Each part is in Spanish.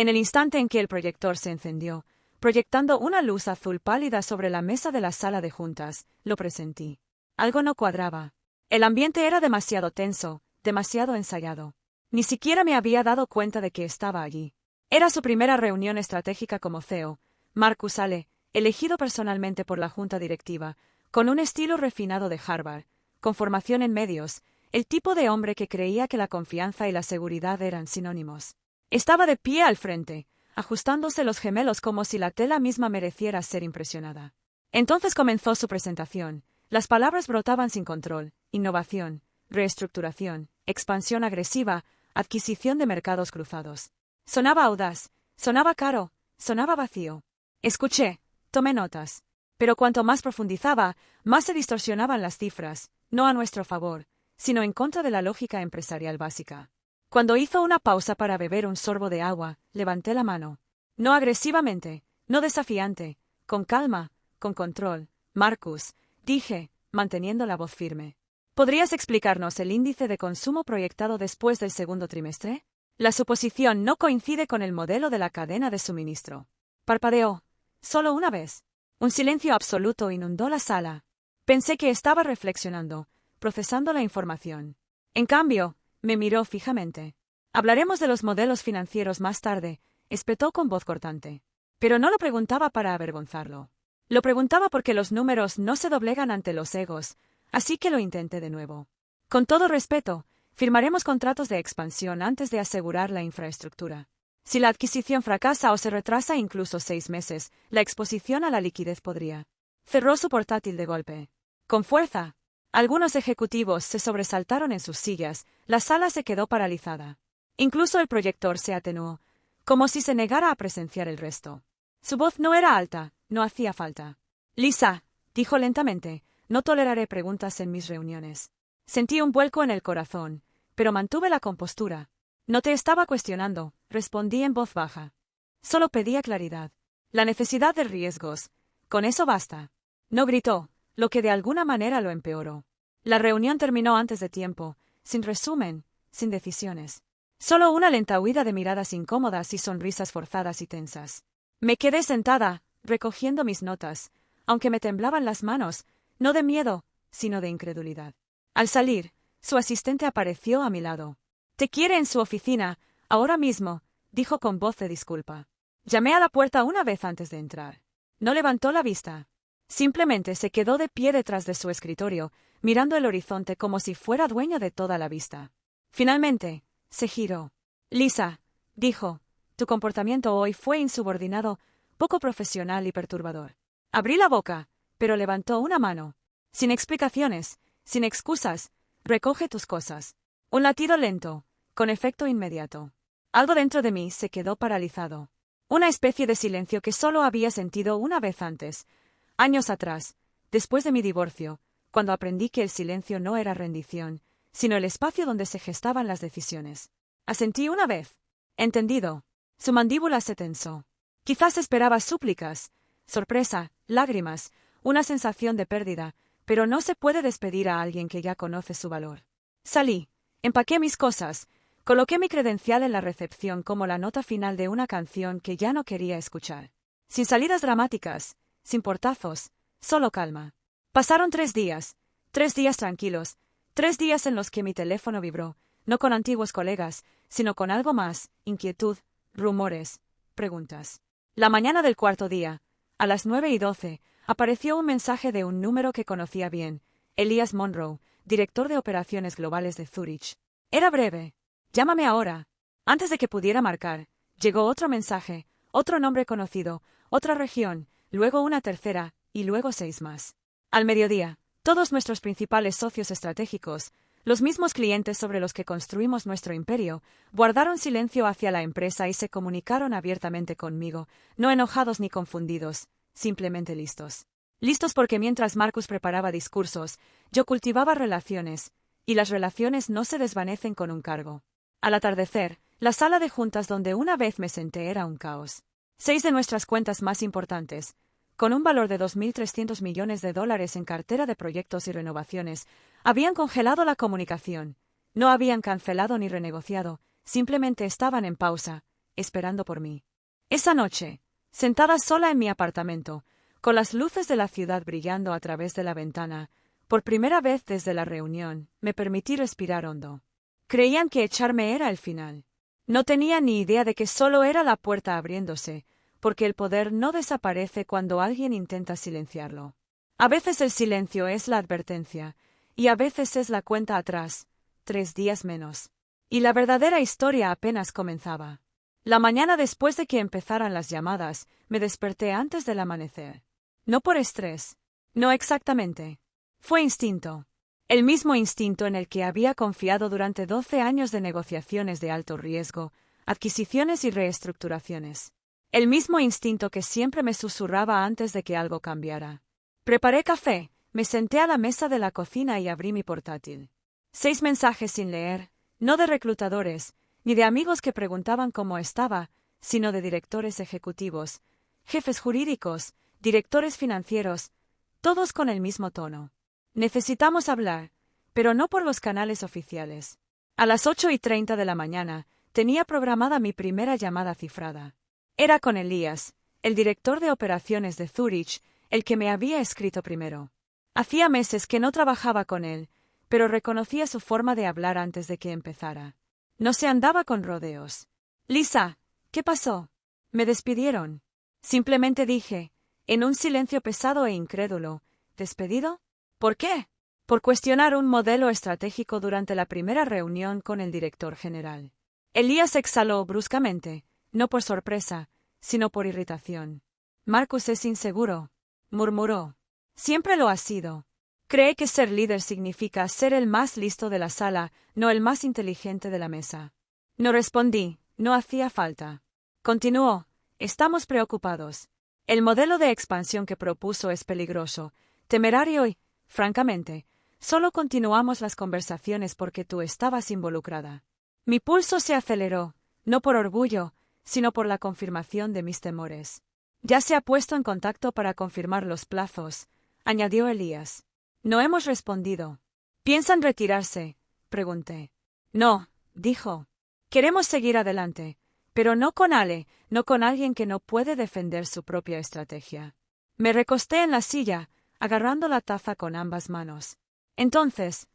En el instante en que el proyector se encendió, proyectando una luz azul pálida sobre la mesa de la sala de juntas, lo presentí. Algo no cuadraba. El ambiente era demasiado tenso, demasiado ensayado. Ni siquiera me había dado cuenta de que estaba allí. Era su primera reunión estratégica como CEO, Marcus Ale, elegido personalmente por la junta directiva, con un estilo refinado de Harvard, con formación en medios, el tipo de hombre que creía que la confianza y la seguridad eran sinónimos. Estaba de pie al frente, ajustándose los gemelos como si la tela misma mereciera ser impresionada. Entonces comenzó su presentación. Las palabras brotaban sin control: innovación, reestructuración, expansión agresiva, adquisición de mercados cruzados. Sonaba audaz, sonaba caro, sonaba vacío. Escuché, tomé notas. Pero cuanto más profundizaba, más se distorsionaban las cifras, no a nuestro favor, sino en contra de la lógica empresarial básica. Cuando hizo una pausa para beber un sorbo de agua, levanté la mano. No agresivamente, no desafiante, con calma, con control. Marcus, dije, manteniendo la voz firme. ¿Podrías explicarnos el índice de consumo proyectado después del segundo trimestre? La suposición no coincide con el modelo de la cadena de suministro. Parpadeó. Solo una vez. Un silencio absoluto inundó la sala. Pensé que estaba reflexionando, procesando la información. En cambio, me miró fijamente. Hablaremos de los modelos financieros más tarde, espetó con voz cortante. Pero no lo preguntaba para avergonzarlo. Lo preguntaba porque los números no se doblegan ante los egos, así que lo intenté de nuevo. Con todo respeto, firmaremos contratos de expansión antes de asegurar la infraestructura. Si la adquisición fracasa o se retrasa incluso 6 meses, la exposición a la liquidez podría. Cerró su portátil de golpe. Con fuerza. Algunos ejecutivos se sobresaltaron en sus sillas, la sala se quedó paralizada. Incluso el proyector se atenuó, como si se negara a presenciar el resto. Su voz no era alta, no hacía falta. Lisa, dijo lentamente, no toleraré preguntas en mis reuniones. Sentí un vuelco en el corazón, pero mantuve la compostura. No te estaba cuestionando, respondí en voz baja. Solo pedía claridad. La necesidad de riesgos. Con eso basta. No gritó, lo que de alguna manera lo empeoró. La reunión terminó antes de tiempo, sin resumen, sin decisiones. Solo una lenta huida de miradas incómodas y sonrisas forzadas y tensas. Me quedé sentada, recogiendo mis notas, aunque me temblaban las manos, no de miedo, sino de incredulidad. Al salir, su asistente apareció a mi lado. «Te quiere en su oficina, ahora mismo», dijo con voz de disculpa. Llamé a la puerta una vez antes de entrar. No levantó la vista. Simplemente se quedó de pie detrás de su escritorio, mirando el horizonte como si fuera dueño de toda la vista. Finalmente, se giró. «Lisa», dijo, «tu comportamiento hoy fue insubordinado, poco profesional y perturbador». Abrí la boca, pero levantó una mano. «Sin explicaciones, sin excusas, recoge tus cosas». Un latido lento, con efecto inmediato. Algo dentro de mí se quedó paralizado. Una especie de silencio que solo había sentido una vez antes, años atrás, después de mi divorcio, cuando aprendí que el silencio no era rendición, sino el espacio donde se gestaban las decisiones. Asentí una vez. Entendido. Su mandíbula se tensó. Quizás esperaba súplicas, sorpresa, lágrimas, una sensación de pérdida, pero no se puede despedir a alguien que ya conoce su valor. Salí, empaqué mis cosas, coloqué mi credencial en la recepción como la nota final de una canción que ya no quería escuchar. Sin salidas dramáticas, sin portazos, solo calma. Pasaron 3 días, 3 días tranquilos, 3 días en los que mi teléfono vibró, no con antiguos colegas, sino con algo más, inquietud, rumores, preguntas. La mañana del 4.º día, a las 9:12, apareció un mensaje de un número que conocía bien, Elias Monroe, director de operaciones globales de Zurich. Era breve. «Llámame ahora». Antes de que pudiera marcar, llegó otro mensaje, otro nombre conocido, otra región, luego una tercera, y luego 6 más. Al mediodía, todos nuestros principales socios estratégicos, los mismos clientes sobre los que construimos nuestro imperio, guardaron silencio hacia la empresa y se comunicaron abiertamente conmigo, no enojados ni confundidos, simplemente listos. Listos porque mientras Marcus preparaba discursos, yo cultivaba relaciones, y las relaciones no se desvanecen con un cargo. Al atardecer, la sala de juntas donde una vez me senté era un caos. 6 de nuestras cuentas más importantes, con un valor de $2.300 millones en cartera de proyectos y renovaciones, habían congelado la comunicación. No habían cancelado ni renegociado, simplemente estaban en pausa, esperando por mí. Esa noche, sentada sola en mi apartamento, con las luces de la ciudad brillando a través de la ventana, por primera vez desde la reunión, me permití respirar hondo. Creían que echarme era el final. No tenía ni idea de que solo era la puerta abriéndose, porque el poder no desaparece cuando alguien intenta silenciarlo. A veces el silencio es la advertencia, y a veces es la cuenta atrás, 3 días menos. Y la verdadera historia apenas comenzaba. La mañana después de que empezaran las llamadas, me desperté antes del amanecer. No por estrés. No exactamente. Fue instinto. El mismo instinto en el que había confiado durante 12 años de negociaciones de alto riesgo, adquisiciones y reestructuraciones. El mismo instinto que siempre me susurraba antes de que algo cambiara. Preparé café, me senté a la mesa de la cocina y abrí mi portátil. 6 mensajes sin leer, no de reclutadores, ni de amigos que preguntaban cómo estaba, sino de directores ejecutivos, jefes jurídicos, directores financieros, todos con el mismo tono. Necesitamos hablar, pero no por los canales oficiales. A las 8:30 de la mañana, tenía programada mi primera llamada cifrada. Era con Elías, el director de operaciones de Zurich, el que me había escrito primero. Hacía meses que no trabajaba con él, pero reconocía su forma de hablar antes de que empezara. No se andaba con rodeos. Lisa, ¿qué pasó? Me despidieron. Simplemente dije, en un silencio pesado e incrédulo, ¿despedido? ¿Por qué? Por cuestionar un modelo estratégico durante la primera reunión con el director general. Elías exhaló bruscamente, no por sorpresa, sino por irritación. Marcus es inseguro, murmuró. Siempre lo ha sido. Cree que ser líder significa ser el más listo de la sala, no el más inteligente de la mesa. No respondí, no hacía falta. Continuó, estamos preocupados. El modelo de expansión que propuso es peligroso, temerario y, francamente, solo continuamos las conversaciones porque tú estabas involucrada. Mi pulso se aceleró, no por orgullo, sino por la confirmación de mis temores. Ya se ha puesto en contacto para confirmar los plazos, añadió Elías. No hemos respondido. ¿Piensan retirarse? Pregunté. No, dijo. Queremos seguir adelante, pero no con Ale, no con alguien que no puede defender su propia estrategia. Me recosté en la silla, agarrando la taza con ambas manos. Entonces,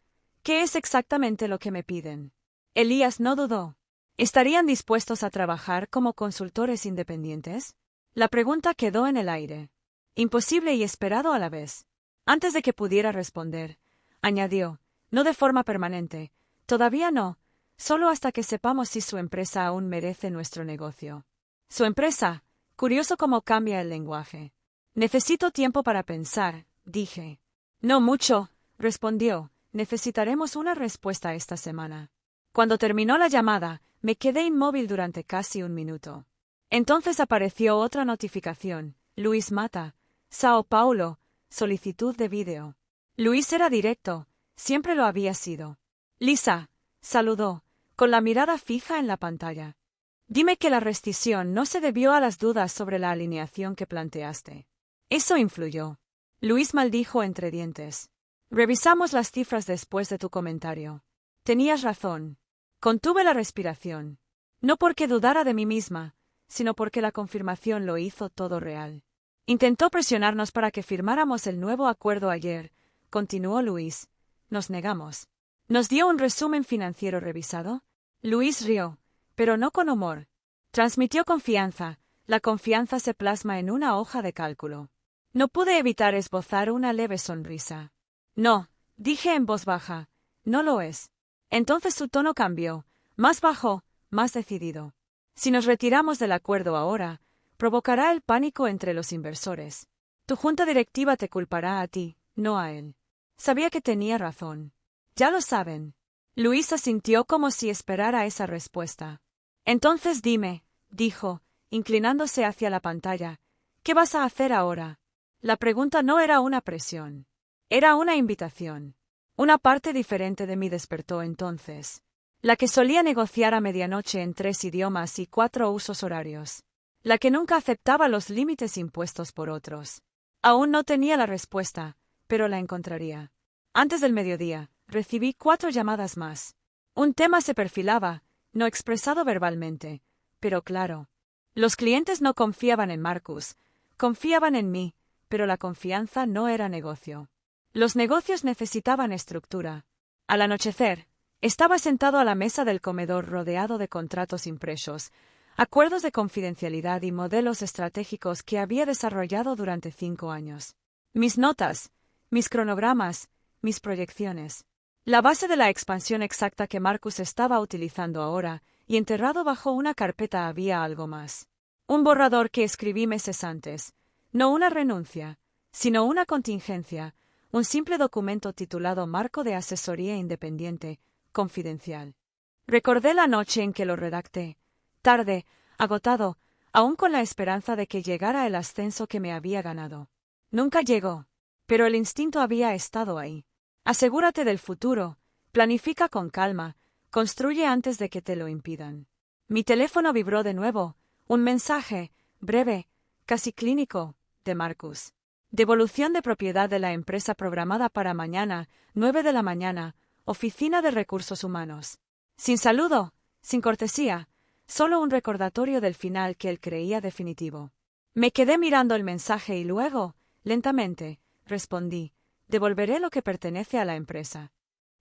¿qué es exactamente lo que me piden? Elías no dudó. ¿Estarían dispuestos a trabajar como consultores independientes? La pregunta quedó en el aire. Imposible y esperado a la vez. Antes de que pudiera responder, añadió, no de forma permanente, todavía no, solo hasta que sepamos si su empresa aún merece nuestro negocio. Su empresa, curioso cómo cambia el lenguaje. Necesito tiempo para pensar, dije. No mucho, respondió, necesitaremos una respuesta esta semana. Cuando terminó la llamada, me quedé inmóvil durante casi un minuto. Entonces apareció otra notificación, Luis Mata, Sao Paulo, solicitud de vídeo. Luis era directo, siempre lo había sido. Lisa, saludó, con la mirada fija en la pantalla. Dime que la rescisión no se debió a las dudas sobre la alineación que planteaste. Eso influyó. Luis maldijo entre dientes. Revisamos las cifras después de tu comentario. Tenías razón. Contuve la respiración. No porque dudara de mí misma, sino porque la confirmación lo hizo todo real. Intentó presionarnos para que firmáramos el nuevo acuerdo ayer, continuó Luis. Nos negamos. ¿Nos dio un resumen financiero revisado? Luis rió, pero no con humor. Transmitió confianza. La confianza se plasma en una hoja de cálculo. No pude evitar esbozar una leve sonrisa. No, dije en voz baja, no lo es. Entonces su tono cambió, más bajo, más decidido. Si nos retiramos del acuerdo ahora, provocará el pánico entre los inversores. Tu junta directiva te culpará a ti, no a él. Sabía que tenía razón. Ya lo saben. Luis asintió como si esperara esa respuesta. Entonces dime, dijo, inclinándose hacia la pantalla, ¿qué vas a hacer ahora? La pregunta no era una presión. Era una invitación. Una parte diferente de mí despertó entonces. La que solía negociar a medianoche en 3 idiomas y 4 usos horarios. La que nunca aceptaba los límites impuestos por otros. Aún no tenía la respuesta, pero la encontraría. Antes del mediodía, recibí 4 llamadas más. Un tema se perfilaba, no expresado verbalmente, pero claro. Los clientes no confiaban en Marcus, confiaban en mí, pero la confianza no era negocio. Los negocios necesitaban estructura. Al anochecer, estaba sentado a la mesa del comedor rodeado de contratos impresos, acuerdos de confidencialidad y modelos estratégicos que había desarrollado durante 5 años. Mis notas, mis cronogramas, mis proyecciones. La base de la expansión exacta que Marcus estaba utilizando ahora, y enterrado bajo una carpeta había algo más. Un borrador que escribí meses antes. No una renuncia, sino una contingencia, un simple documento titulado Marco de Asesoría Independiente, Confidencial. Recordé la noche en que lo redacté. Tarde, agotado, aún con la esperanza de que llegara el ascenso que me había ganado. Nunca llegó, pero el instinto había estado ahí. Asegúrate del futuro, planifica con calma, construye antes de que te lo impidan. Mi teléfono vibró de nuevo, un mensaje, breve, casi clínico, de Marcus. Devolución de propiedad de la empresa programada para mañana, 9 de la mañana, Oficina de Recursos Humanos. Sin saludo, sin cortesía, solo un recordatorio del final que él creía definitivo. Me quedé mirando el mensaje y luego, lentamente, respondí, devolveré lo que pertenece a la empresa.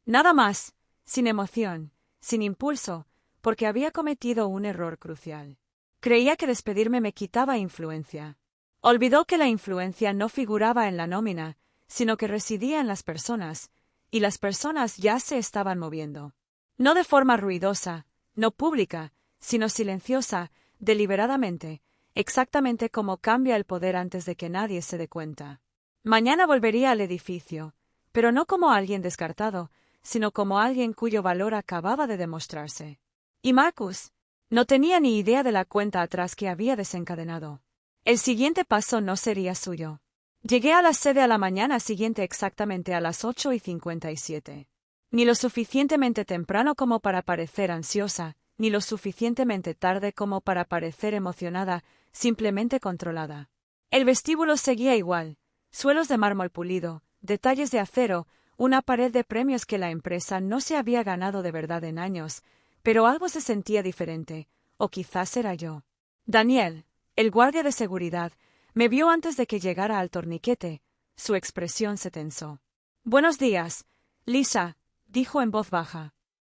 Nada más, sin emoción, sin impulso, porque había cometido un error crucial. Creía que despedirme me quitaba influencia. Olvidó que la influencia no figuraba en la nómina, sino que residía en las personas, y las personas ya se estaban moviendo. No de forma ruidosa, no pública, sino silenciosa, deliberadamente, exactamente como cambia el poder antes de que nadie se dé cuenta. Mañana volvería al edificio, pero no como alguien descartado, sino como alguien cuyo valor acababa de demostrarse. Y Marcus no tenía ni idea de la cuenta atrás que había desencadenado. El siguiente paso no sería suyo. Llegué a la sede a la mañana siguiente exactamente a las 8:57. Ni lo suficientemente temprano como para parecer ansiosa, ni lo suficientemente tarde como para parecer emocionada, simplemente controlada. El vestíbulo seguía igual, suelos de mármol pulido, detalles de acero, una pared de premios que la empresa no se había ganado de verdad en años, pero algo se sentía diferente, o quizás era yo. Daniel, el guardia de seguridad, me vio antes de que llegara al torniquete. Su expresión se tensó. «Buenos días, Lisa», dijo en voz baja.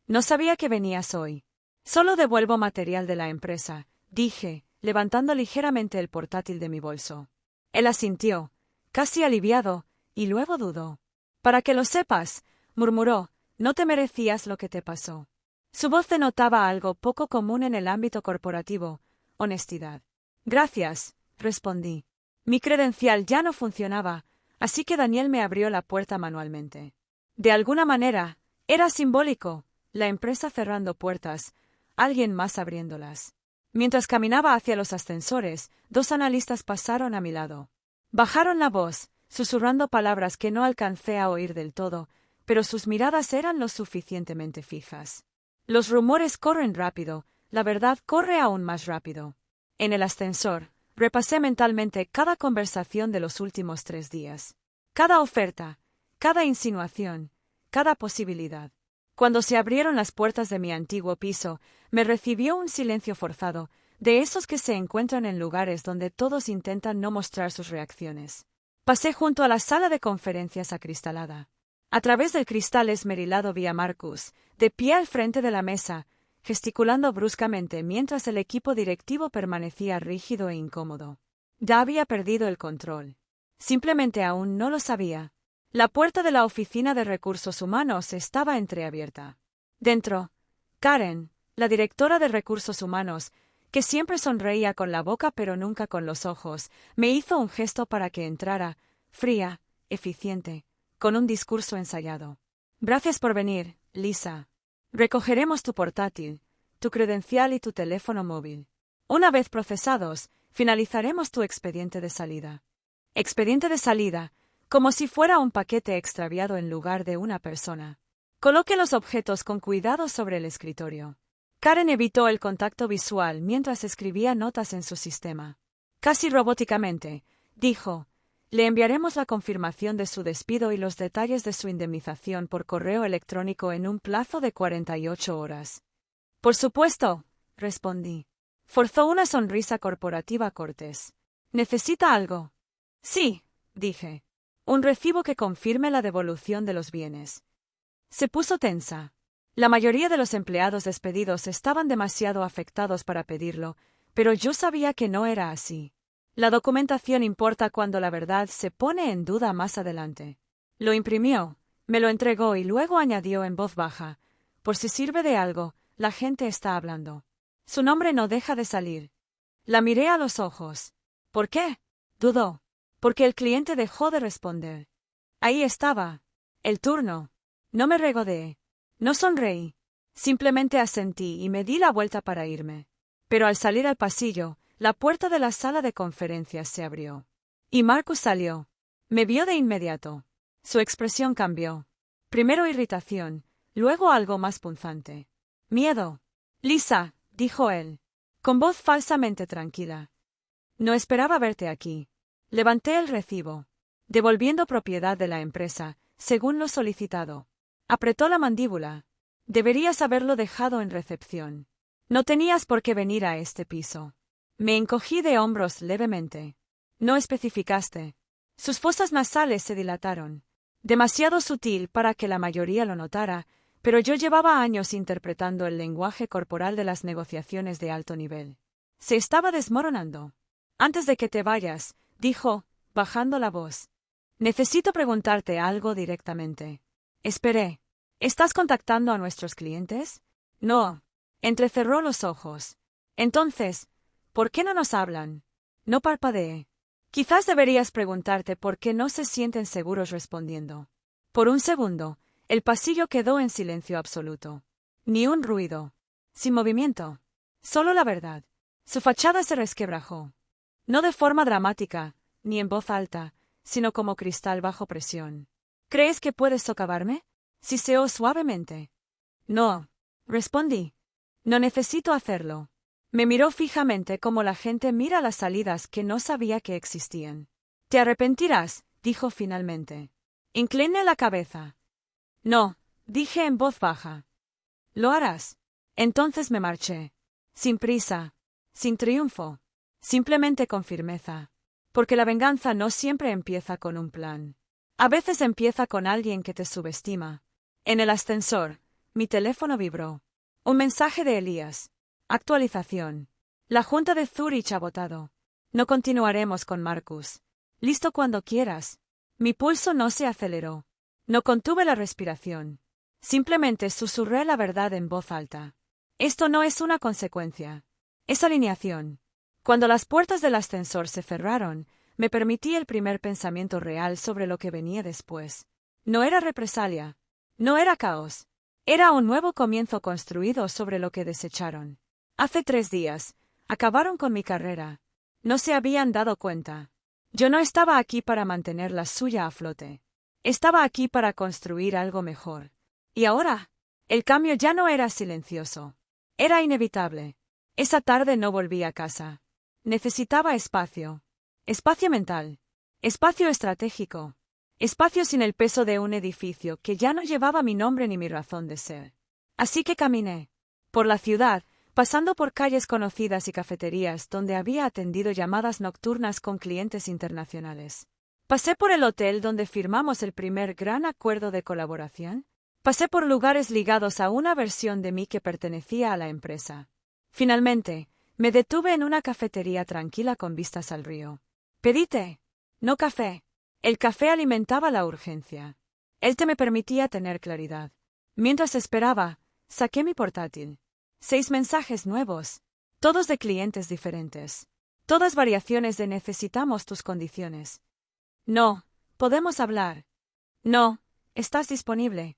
«No sabía que venías hoy». «Solo devuelvo material de la empresa», dije, levantando ligeramente el portátil de mi bolso. Él asintió, casi aliviado, y luego dudó. «Para que lo sepas», murmuró, «no te merecías lo que te pasó». Su voz denotaba algo poco común en el ámbito corporativo: honestidad. «Gracias», respondí. Mi credencial ya no funcionaba, así que Daniel me abrió la puerta manualmente. De alguna manera, era simbólico, la empresa cerrando puertas, alguien más abriéndolas. Mientras caminaba hacia los ascensores, 2 analistas pasaron a mi lado. Bajaron la voz, susurrando palabras que no alcancé a oír del todo, pero sus miradas eran lo suficientemente fijas. Los rumores corren rápido, la verdad corre aún más rápido. En el ascensor, repasé mentalmente cada conversación de los últimos 3 días. Cada oferta, cada insinuación, cada posibilidad. Cuando se abrieron las puertas de mi antiguo piso, me recibió un silencio forzado, de esos que se encuentran en lugares donde todos intentan no mostrar sus reacciones. Pasé junto a la sala de conferencias acristalada. A través del cristal esmerilado vi a Marcus, de pie al frente de la mesa, gesticulando bruscamente mientras el equipo directivo permanecía rígido e incómodo. Ya había perdido el control. Simplemente aún no lo sabía. La puerta de la oficina de recursos humanos estaba entreabierta. Dentro, Karen, la directora de recursos humanos, que siempre sonreía con la boca pero nunca con los ojos, me hizo un gesto para que entrara, fría, eficiente, con un discurso ensayado. «Gracias por venir, Lisa. Recogeremos tu portátil, tu credencial y tu teléfono móvil. Una vez procesados, finalizaremos tu expediente de salida». Expediente de salida, como si fuera un paquete extraviado en lugar de una persona. Coloque los objetos con cuidado sobre el escritorio. Karen evitó el contacto visual mientras escribía notas en su sistema. Casi robóticamente, dijo: «Le enviaremos la confirmación de su despido y los detalles de su indemnización por correo electrónico en un plazo de 48 horas». «Por supuesto», respondí. Forzó una sonrisa corporativa cortés. ¿Necesita algo? Sí, dije. Un recibo que confirme la devolución de los bienes. Se puso tensa. La mayoría de los empleados despedidos estaban demasiado afectados para pedirlo, pero yo sabía que no era así. La documentación importa cuando la verdad se pone en duda más adelante. Lo imprimió, me lo entregó y luego añadió en voz baja: por si sirve de algo, la gente está hablando. Su nombre no deja de salir. La miré a los ojos. ¿Por qué? Dudó. Porque el cliente dejó de responder. Ahí estaba. El turno. No me regodeé. No sonreí. Simplemente asentí y me di la vuelta para irme. Pero al salir al pasillo, la puerta de la sala de conferencias se abrió. Y Marcus salió. Me vio de inmediato. Su expresión cambió. Primero irritación, luego algo más punzante. Miedo. Lisa, dijo él, con voz falsamente tranquila. No esperaba verte aquí. Levanté el recibo. Devolviendo propiedad de la empresa, según lo solicitado. Apretó la mandíbula. Deberías haberlo dejado en recepción. No tenías por qué venir a este piso. Me encogí de hombros levemente. No especificaste. Sus fosas nasales se dilataron. Demasiado sutil para que la mayoría lo notara, pero yo llevaba años interpretando el lenguaje corporal de las negociaciones de alto nivel. Se estaba desmoronando. Antes de que te vayas, dijo, bajando la voz. Necesito preguntarte algo directamente. Esperé. ¿Estás contactando a nuestros clientes? No. Entrecerró los ojos. Entonces, ¿por qué no nos hablan? No parpadeé. Quizás deberías preguntarte por qué no se sienten seguros respondiendo. Por un segundo, el pasillo quedó en silencio absoluto. Ni un ruido. Sin movimiento. Solo la verdad. Su fachada se resquebrajó. No de forma dramática, ni en voz alta, sino como cristal bajo presión. ¿Crees que puedes socavarme? Siseó suavemente. No. Respondí. No necesito hacerlo. Me miró fijamente como la gente mira las salidas que no sabía que existían. Te arrepentirás, dijo finalmente. Incliné la cabeza. No, dije en voz baja. Lo harás. Entonces me marché. Sin prisa. Sin triunfo. Simplemente con firmeza. Porque la venganza no siempre empieza con un plan. A veces empieza con alguien que te subestima. En el ascensor, mi teléfono vibró. Un mensaje de Elías. Actualización. La junta de Zurich ha votado. No continuaremos con Marcus. Listo cuando quieras. Mi pulso no se aceleró. No contuve la respiración. Simplemente susurré la verdad en voz alta. Esto no es una consecuencia. Es alineación. Cuando las puertas del ascensor se cerraron, me permití el primer pensamiento real sobre lo que venía después. No era represalia. No era caos. Era un nuevo comienzo construido sobre lo que desecharon. Hace 3 días, acabaron con mi carrera. No se habían dado cuenta. Yo no estaba aquí para mantener la suya a flote. Estaba aquí para construir algo mejor. Y ahora, el cambio ya no era silencioso. Era inevitable. Esa tarde no volví a casa. Necesitaba espacio. Espacio mental. Espacio estratégico. Espacio sin el peso de un edificio que ya no llevaba mi nombre ni mi razón de ser. Así que caminé. Por la ciudad, pasando por calles conocidas y cafeterías donde había atendido llamadas nocturnas con clientes internacionales. Pasé por el hotel donde firmamos el primer gran acuerdo de colaboración. Pasé por lugares ligados a una versión de mí que pertenecía a la empresa. Finalmente, me detuve en una cafetería tranquila con vistas al río. Pedí té, no café. El café alimentaba la urgencia. El té me permitía tener claridad. Mientras esperaba, saqué mi portátil. 6 mensajes nuevos, todos de clientes diferentes. Todas variaciones de necesitamos tus condiciones. No, podemos hablar. No, estás disponible.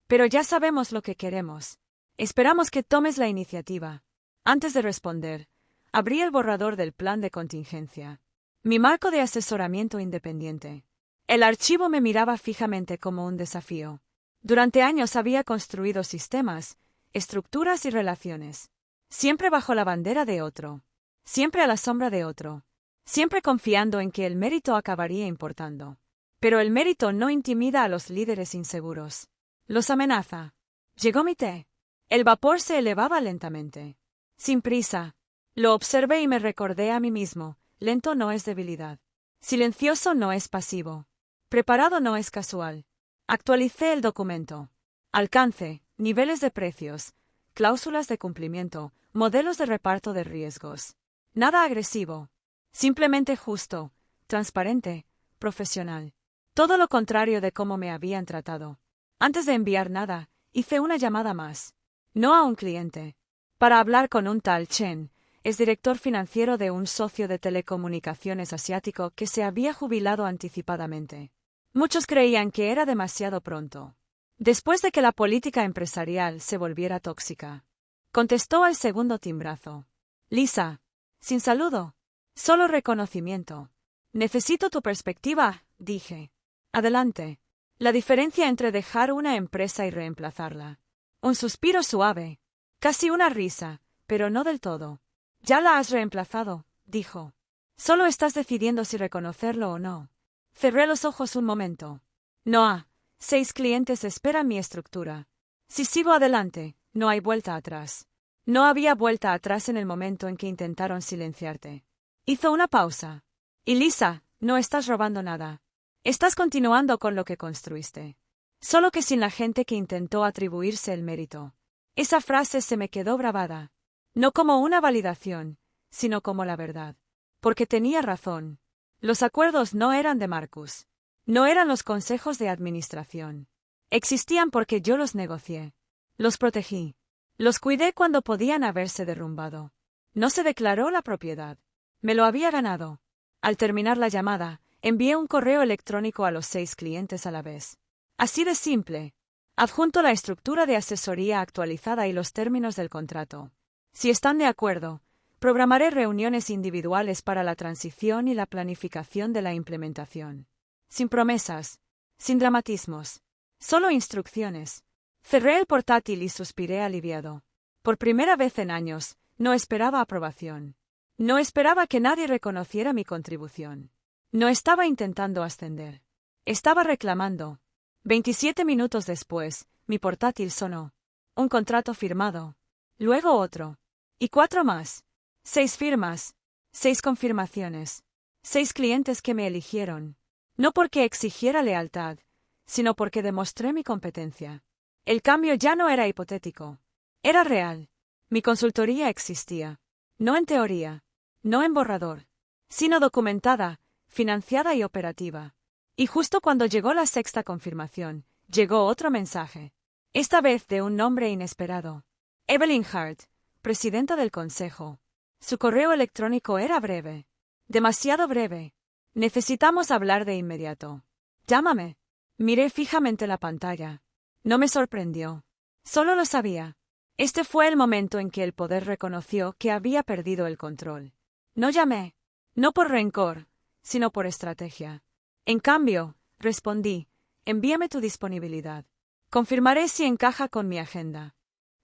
Pero ya sabemos lo que queremos. Esperamos que tomes la iniciativa. Antes de responder, abrí el borrador del plan de contingencia. Mi marco de asesoramiento independiente. El archivo me miraba fijamente como un desafío. Durante años había construido sistemas, estructuras y relaciones. Siempre bajo la bandera de otro. Siempre a la sombra de otro. Siempre confiando en que el mérito acabaría importando. Pero el mérito no intimida a los líderes inseguros. Los amenaza. Llegó mi té. El vapor se elevaba lentamente. Sin prisa. Lo observé y me recordé a mí mismo, lento no es debilidad. Silencioso no es pasivo. Preparado no es casual. Actualicé el documento. Alcance, niveles de precios, cláusulas de cumplimiento, modelos de reparto de riesgos. Nada agresivo. Simplemente justo, transparente, profesional. Todo lo contrario de cómo me habían tratado. Antes de enviar nada, hice una llamada más. No a un cliente. Para hablar con un tal Chen, es director financiero de un socio de telecomunicaciones asiático que se había jubilado anticipadamente. Muchos creían que era demasiado pronto. Después de que la política empresarial se volviera tóxica. Contestó al segundo timbrazo. Lisa. Sin saludo. Solo reconocimiento. Necesito tu perspectiva, dije. Adelante. La diferencia entre dejar una empresa y reemplazarla. Un suspiro suave. Casi una risa, pero no del todo. Ya la has reemplazado, dijo. Solo estás decidiendo si reconocerlo o no. Cerré los ojos un momento. No 6 clientes esperan mi estructura. Si sigo adelante, no hay vuelta atrás. No había vuelta atrás en el momento en que intentaron silenciarte. Hizo una pausa. Y Lisa, no estás robando nada. Estás continuando con lo que construiste. Solo que sin la gente que intentó atribuirse el mérito. Esa frase se me quedó grabada. No como una validación, sino como la verdad. Porque tenía razón. Los acuerdos no eran de Marcus. No eran los consejos de administración. Existían porque yo los negocié. Los protegí. Los cuidé cuando podían haberse derrumbado. No se declaró la propiedad. Me lo había ganado. Al terminar la llamada, envié un correo electrónico a los 6 clientes a la vez. Así de simple. Adjunto la estructura de asesoría actualizada y los términos del contrato. Si están de acuerdo, programaré reuniones individuales para la transición y la planificación de la implementación. Sin promesas, sin dramatismos. Solo instrucciones. Cerré el portátil y suspiré aliviado. Por primera vez en años, no esperaba aprobación. No esperaba que nadie reconociera mi contribución. No estaba intentando ascender. Estaba reclamando. 27 minutos después, mi portátil sonó. Un contrato firmado. Luego otro. Y 4 más. 6 firmas. 6 confirmaciones. 6 clientes que me eligieron. No porque exigiera lealtad, sino porque demostré mi competencia. El cambio ya no era hipotético. Era real. Mi consultoría existía. No en teoría. No en borrador. Sino documentada, financiada y operativa. Y justo cuando llegó la 6ª confirmación, llegó otro mensaje. Esta vez de un nombre inesperado. Evelyn Hart, presidenta del consejo. Su correo electrónico era breve. Demasiado breve. Necesitamos hablar de inmediato. Llámame. Miré fijamente la pantalla. No me sorprendió. Solo lo sabía. Este fue el momento en que el poder reconoció que había perdido el control. No llamé. No por rencor, sino por estrategia. En cambio, respondí, envíame tu disponibilidad. Confirmaré si encaja con mi agenda.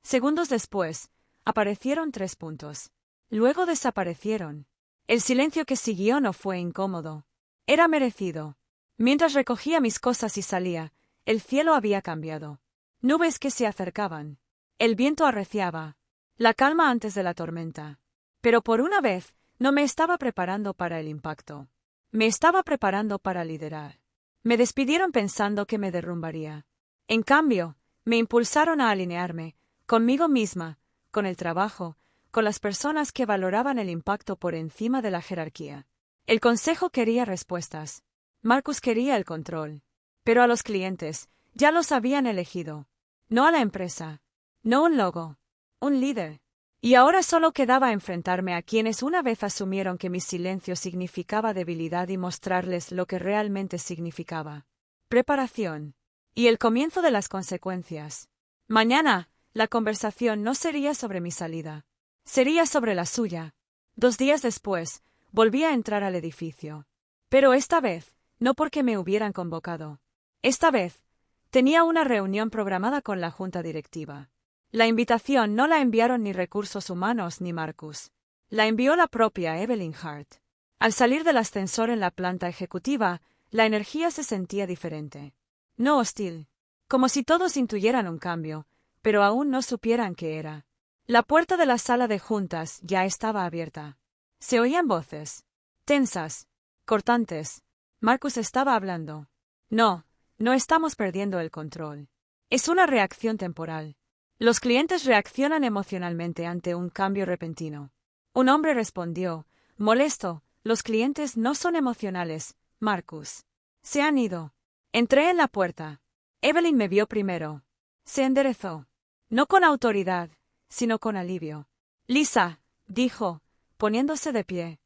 Segundos después, aparecieron 3 puntos. Luego desaparecieron. El silencio que siguió no fue incómodo. Era merecido. Mientras recogía mis cosas y salía, el cielo había cambiado. Nubes que se acercaban. El viento arreciaba. La calma antes de la tormenta. Pero por una vez, no me estaba preparando para el impacto. Me estaba preparando para liderar. Me despidieron pensando que me derrumbaría. En cambio, me impulsaron a alinearme, conmigo misma, con el trabajo, con las personas que valoraban el impacto por encima de la jerarquía. El consejo quería respuestas. Marcus quería el control. Pero a los clientes, ya los habían elegido. No a la empresa. No un logo. Un líder. Y ahora solo quedaba enfrentarme a quienes una vez asumieron que mi silencio significaba debilidad y mostrarles lo que realmente significaba. Preparación. Y el comienzo de las consecuencias. Mañana, la conversación no sería sobre mi salida. Sería sobre la suya. 2 días después, volví a entrar al edificio. Pero esta vez, no porque me hubieran convocado. Esta vez, tenía una reunión programada con la junta directiva. La invitación no la enviaron ni Recursos Humanos ni Marcus. La envió la propia Evelyn Hart. Al salir del ascensor en la planta ejecutiva, la energía se sentía diferente. No hostil. Como si todos intuyeran un cambio, pero aún no supieran qué era. La puerta de la sala de juntas ya estaba abierta. Se oían voces tensas, cortantes. Marcus estaba hablando. No, no estamos perdiendo el control. Es una reacción temporal. Los clientes reaccionan emocionalmente ante un cambio repentino. Un hombre respondió, molesto, los clientes no son emocionales, Marcus. Se han ido. Entré en la puerta. Evelyn me vio primero. Se enderezó. No con autoridad, sino con alivio. Lisa, dijo, poniéndose de pie.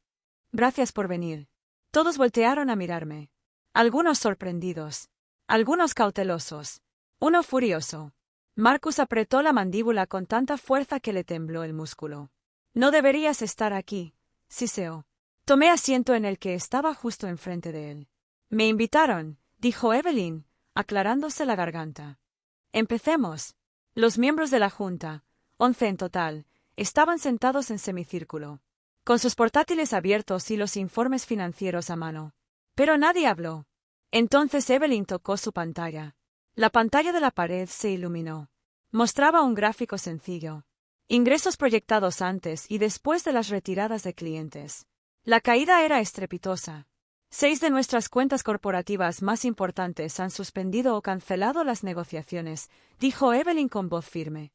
Gracias por venir. Todos voltearon a mirarme. Algunos sorprendidos. Algunos cautelosos. Uno furioso. Marcus apretó la mandíbula con tanta fuerza que le tembló el músculo. No deberías estar aquí, siseó. Tomé asiento en el que estaba justo enfrente de él. Me invitaron, dijo Evelyn, aclarándose la garganta. Empecemos. Los miembros de la junta, 11 en total, estaban sentados en semicírculo, con sus portátiles abiertos y los informes financieros a mano. Pero nadie habló. Entonces Evelyn tocó su pantalla. La pantalla de la pared se iluminó. Mostraba un gráfico sencillo. Ingresos proyectados antes y después de las retiradas de clientes. La caída era estrepitosa. 6 de nuestras cuentas corporativas más importantes han suspendido o cancelado las negociaciones, dijo Evelyn con voz firme.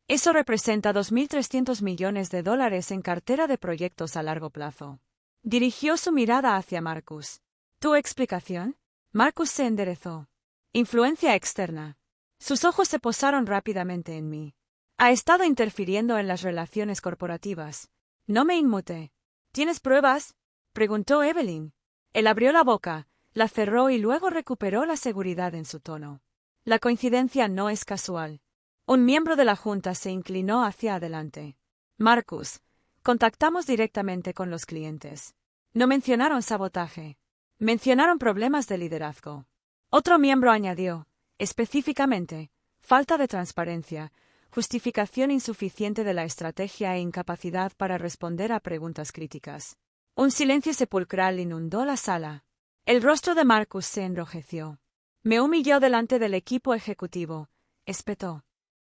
Eso representa $2.300 millones en cartera de proyectos a largo plazo. Dirigió su mirada hacia Marcus. ¿Tu explicación? Marcus se enderezó. Influencia externa. Sus ojos se posaron rápidamente en mí. Ha estado interfiriendo en las relaciones corporativas. No me inmuté. ¿Tienes pruebas? Preguntó Evelyn. Él abrió la boca, la cerró y luego recuperó la seguridad en su tono. La coincidencia no es casual. Un miembro de la junta se inclinó hacia adelante. Marcus, contactamos directamente con los clientes. No mencionaron sabotaje. Mencionaron problemas de liderazgo. Otro miembro añadió, específicamente, falta de transparencia, justificación insuficiente de la estrategia e incapacidad para responder a preguntas críticas. Un silencio sepulcral inundó la sala. El rostro de Marcus se enrojeció. Me humilló delante del equipo ejecutivo, espetó.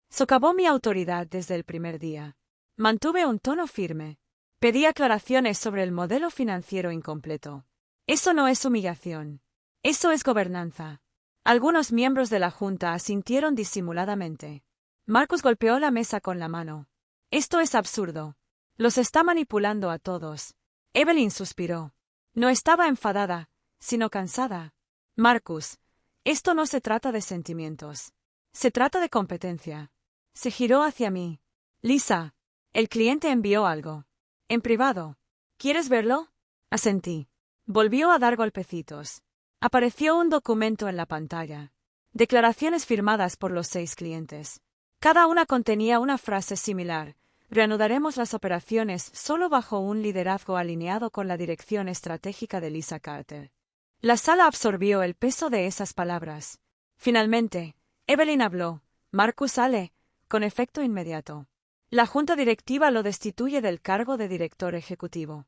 Socavó mi autoridad desde el primer día. Mantuve un tono firme. Pedí aclaraciones sobre el modelo financiero incompleto. Eso no es humillación. Eso es gobernanza. Algunos miembros de la junta asintieron disimuladamente. Marcus golpeó la mesa con la mano. Esto es absurdo. Los está manipulando a todos. Evelyn suspiró. No estaba enfadada, sino cansada. Marcus, esto no se trata de sentimientos. Se trata de competencia. Se giró hacia mí. Lisa, el cliente envió algo. En privado. ¿Quieres verlo? Asentí. Volvió a dar golpecitos. Apareció un documento en la pantalla. Declaraciones firmadas por los 6 clientes. Cada una contenía una frase similar. Reanudaremos las operaciones solo bajo un liderazgo alineado con la dirección estratégica de Lisa Carter. La sala absorbió el peso de esas palabras. Finalmente, Evelyn habló. Marcus sale, con efecto inmediato. La junta directiva lo destituye del cargo de director ejecutivo.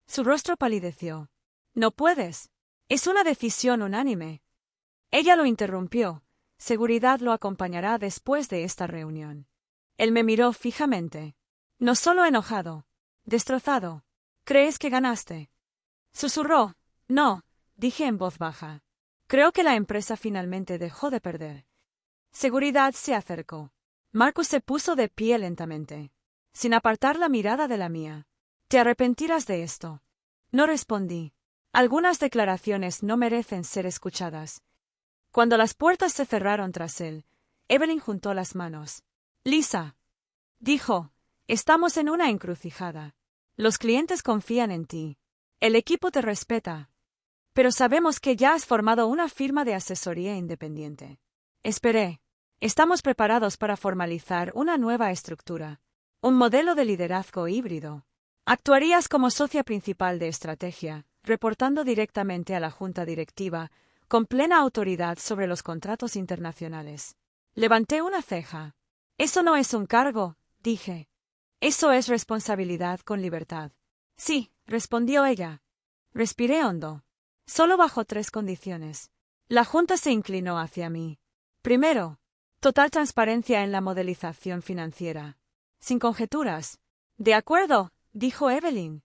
Su rostro palideció. No puedes. Es una decisión unánime. Ella lo interrumpió. Seguridad lo acompañará después de esta reunión. Él me miró fijamente. No solo enojado. Destrozado. ¿Crees que ganaste? Susurró. No, dije en voz baja. Creo que la empresa finalmente dejó de perder. Seguridad se acercó. Marcus se puso de pie lentamente, sin apartar la mirada de la mía. Te arrepentirás de esto. No respondí. Algunas declaraciones no merecen ser escuchadas. Cuando las puertas se cerraron tras él, Evelyn juntó las manos. Lisa, dijo, estamos en una encrucijada. Los clientes confían en ti. El equipo te respeta. Pero sabemos que ya has formado una firma de asesoría independiente. Esperé. Estamos preparados para formalizar una nueva estructura. Un modelo de liderazgo híbrido. Actuarías como socia principal de estrategia, reportando directamente a la junta directiva, con plena autoridad sobre los contratos internacionales. Levanté una ceja. Eso no es un cargo, dije. Eso es responsabilidad con libertad. Sí, respondió ella. Respiré hondo. Solo bajo 3 condiciones. La junta se inclinó hacia mí. Primero, total transparencia en la modelización financiera. sin conjeturas. De acuerdo, dijo Evelyn.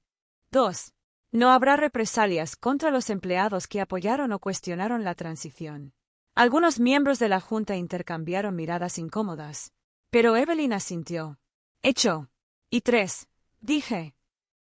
2. No habrá represalias contra los empleados que apoyaron o cuestionaron la transición. Algunos miembros de la Junta intercambiaron miradas incómodas. Pero Evelyn asintió. Hecho. Y 3. Dije,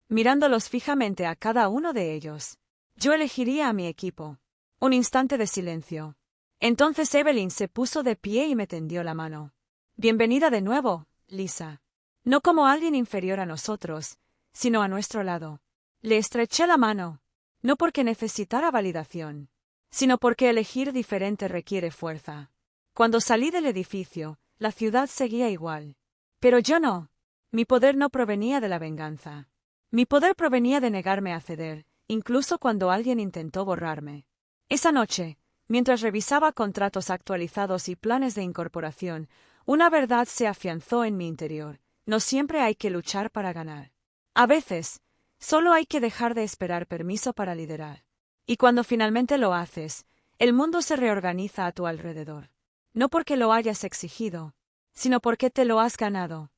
mirándolos fijamente a cada uno de ellos. Yo elegiría a mi equipo. Un instante de silencio. Entonces Evelyn se puso de pie y me tendió la mano. Bienvenida de nuevo, Lisa. No como alguien inferior a nosotros, sino a nuestro lado. Le estreché la mano. No porque necesitara validación, sino porque elegir diferente requiere fuerza. Cuando salí del edificio, la ciudad seguía igual. Pero yo no. Mi poder no provenía de la venganza. Mi poder provenía de negarme a ceder, incluso cuando alguien intentó borrarme. Esa noche, mientras revisaba contratos actualizados y planes de incorporación, una verdad se afianzó en mi interior. No siempre hay que luchar para ganar. A veces, solo hay que dejar de esperar permiso para liderar. Y cuando finalmente lo haces, el mundo se reorganiza a tu alrededor. No porque lo hayas exigido, sino porque te lo has ganado.